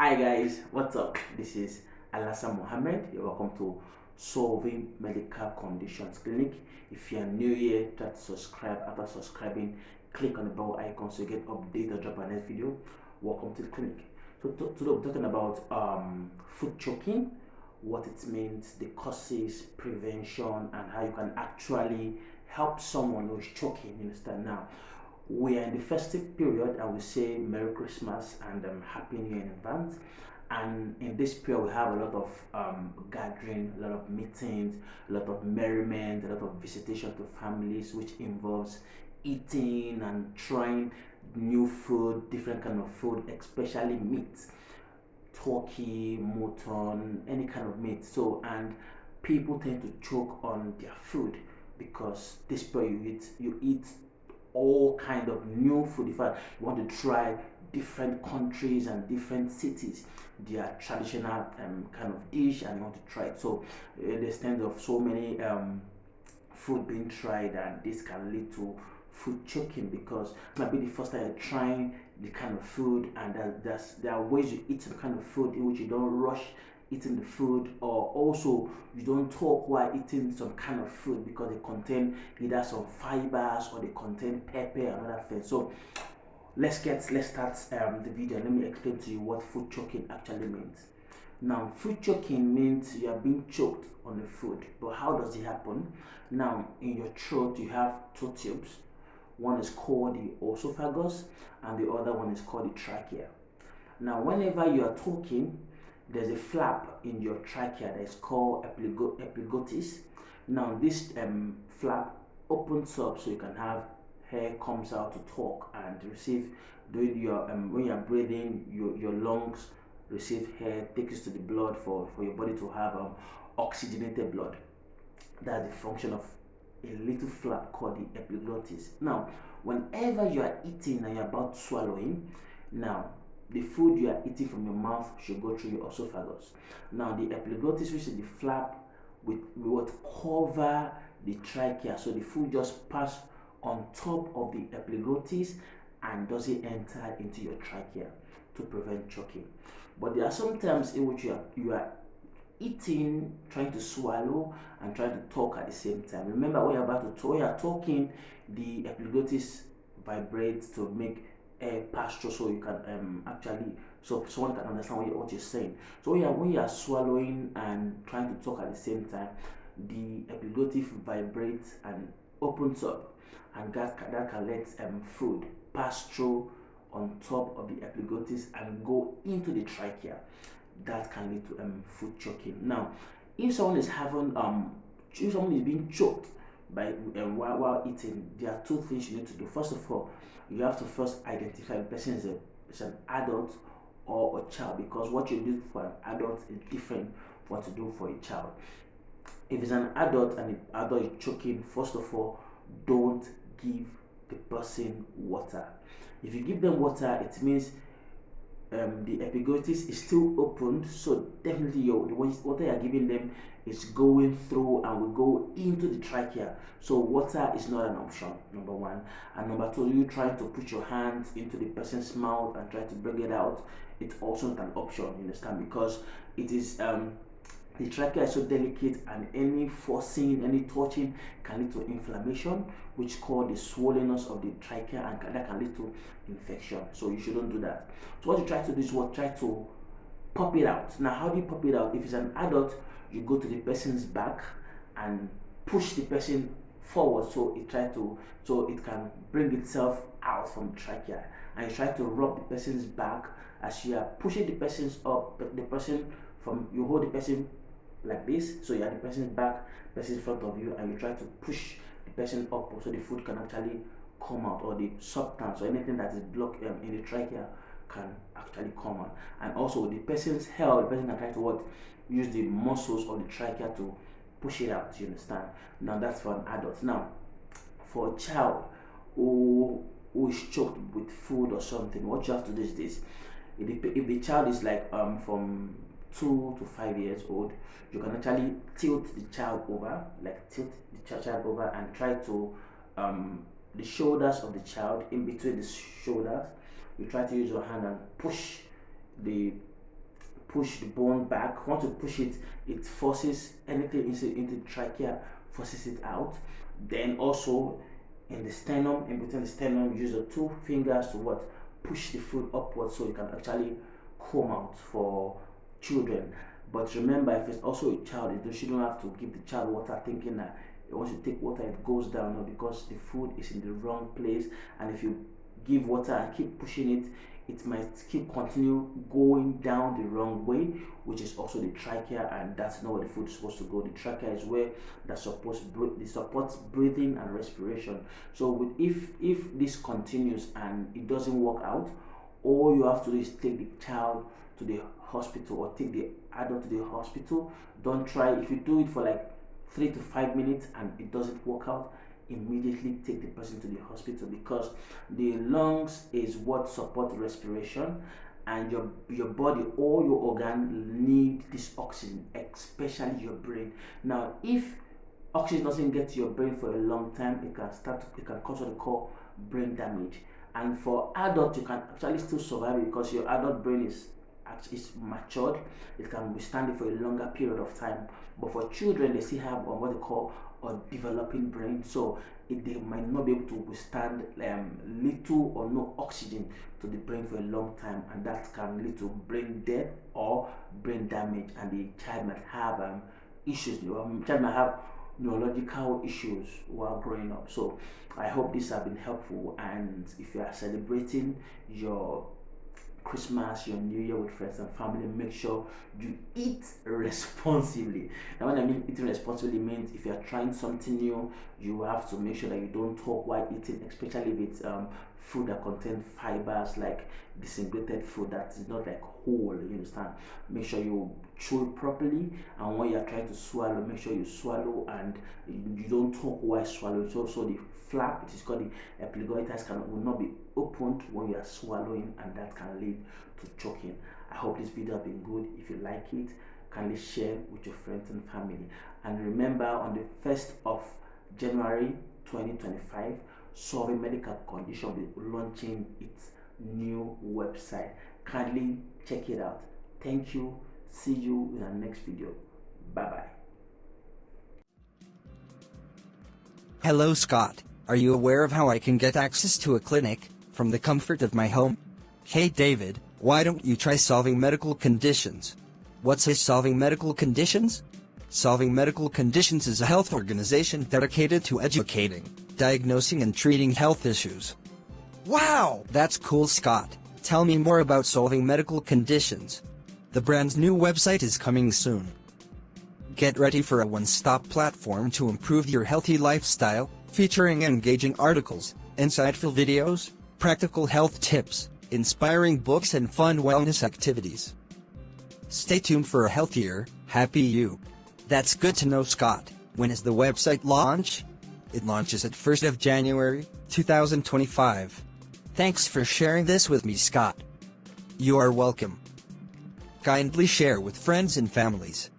Hi guys, what's up? This is Alassa Mohammed. You're welcome to Solving Medical Conditions Clinic. If you're new here, try to subscribe. After subscribing, click on the bell icon so you get updated or drop our next video. Welcome to the clinic. So today we're talking about food choking, what it means, the causes, prevention, and how you can actually help someone who is choking. You understand now? We are in the festive period and we say Merry Christmas and Happy New Year in advance. And in this period, we have a lot of gathering, a lot of meetings, a lot of merriment, a lot of visitation to families, which involves eating and trying new food, different kind of food, especially meat, turkey, mutton, any kind of meat. So, and people tend to choke on their food because this period you eat all kind of new food. In fact, you want to try different countries and different cities, their traditional kind of dish, and you want to try it. So there's tends of so many food being tried, and this can lead to food choking because it might be the first time you're trying the kind of food, and there are ways you eat some kind of food in which you don't rush eating the food, or also you don't talk while eating some kind of food because they contain either some fibers or they contain pepper and other things. So let's start the video and let me explain to you what food choking actually means. Now, food choking means you are being choked on the food, but how does it happen? Now, in your throat you have two tubes. One is called the esophagus and the other one is called the trachea. Now, whenever you are talking, there's a flap in your trachea that is called epiglottis. Now, this flap opens up so you can have air comes out to talk and receive. During your when you are breathing, your lungs receive air, takes it to the blood for your body to have oxygenated blood. That's the function of a little flap called the epiglottis. Now, whenever you are eating and you're about swallowing, now the food you are eating from your mouth should go through your esophagus. Now, the epiglottis, which is the flap, with what cover the trachea, so the food just pass on top of the epiglottis and doesn't enter into your trachea to prevent choking. But there are some times in which you are eating, trying to swallow, and trying to talk at the same time. Remember, when you're about to talk, when you're talking, the epiglottis vibrates to make air pass through, so you can actually, so someone can understand what you're saying. So when you are swallowing and trying to talk at the same time, the epiglottis vibrates and opens up, and that can let food pass through on top of the epiglottis and go into the trachea. That can lead to food choking. Now, if someone is having if someone is being choked by while eating, there are two things you need to do. First of all, you have to first identify the person is an adult or a child, because what you do for an adult is different from what to do for a child. If it's an adult and the adult is choking, first of all, don't give the person water. If you give them water, it means the epiglottis is still opened, so definitely the water you're giving them is going through and will go into the trachea. So water is not an option, number one. And number two, you trying to put your hands into the person's mouth and try to bring it out, it's also not an option, you understand, because it is the trachea is so delicate, and any forcing, any touching can lead to inflammation, which called the swollenness of the trachea, and that can lead to infection. So you shouldn't do that. So what you try to do is try to pop it out. Now, how do you pop it out? If it's an adult, you go to the person's back and push the person forward, so it can bring itself out from the trachea, and you try to rub the person's back as you are pushing the person's up, but the person from you hold the person like this, so you have the person's back, person in front of you, and you try to push the person up so the food can actually come out, or the substance or anything that is blocked in the trachea can actually come out. And also the person's head, the person can try to use the muscles of the trachea to push it out, you understand. Now that's for an adult. Now for a child who is choked with food or something, what you have to do is this. If the child is like from 2 to 5 years old, you can actually tilt the child over, and try to the shoulders of the child, in between the shoulders, you try to use your hand and push the push the bone back. Once you push it, it forces anything into the trachea, forces it out. Then also in the sternum, in between the sternum, use the two fingers to what, push the food upwards so you can actually come out for children. But remember, if it's also a child, you shouldn't have to give the child water thinking that once you take water it goes down, no, because the food is in the wrong place. And if you give water and keep pushing it, it might keep continue going down the wrong way, which is also the trachea, and that's not where the food is supposed to go. The trachea is where that supports breathing and respiration. So if this continues and it doesn't work out, all you have to do is take the child to the hospital or take the adult to the hospital. Don't try, if you do it for like 3 to 5 minutes and it doesn't work out, immediately take the person to the hospital, because the lungs is what support respiration, and your body, all your organs need this oxygen, especially your brain. Now if oxygen doesn't get to your brain for a long time, it can cause what we call brain damage. And for adults, you can actually still survive because your adult brain is matured, it can withstand it for a longer period of time. But for children, they still have what they call a developing brain, so they might not be able to withstand little or no oxygen to the brain for a long time, and that can lead to brain death or brain damage, and the child might have issues. The child might have neurological issues while growing up. So I hope this has been helpful, and if you are celebrating your Christmas, your New Year with friends and family, make sure you eat responsibly. Now when I mean eating responsibly means if you are trying something new, you have to make sure that you don't talk while eating, especially if it's food that contains fibers, like disintegrated food that is not like whole, you understand. Make sure you chew it properly, and when you are trying to swallow, make sure you swallow and you don't talk while swallowing. So the flap, it is called the epiglottis, will not be opened when you are swallowing, and that can lead to choking. I hope this video has been good. If you like it, kindly share with your friends and family. And remember, on the 1st of January 2025, Solving Medical Condition will be launching its new website. Kindly check it out. Thank you. See you in our next video. Bye bye. Hello Scott, are you aware of how I can get access to a clinic from the comfort of my home? Hey David, why don't you try Solving Medical Conditions? What's Solving Medical Conditions? Solving Medical Conditions is a health organization dedicated to educating, diagnosing and treating health issues. Wow, that's cool Scott. Tell me more about Solving Medical Conditions. The brand's new website is coming soon. Get ready for a one-stop platform to improve your healthy lifestyle, featuring engaging articles, insightful videos, practical health tips, inspiring books and fun wellness activities. Stay tuned for a healthier, happy you. That's good to know Scott. When is the website launch? It launches at 1st of January, 2025. Thanks for sharing this with me Scott. You are welcome. Kindly share with friends and families.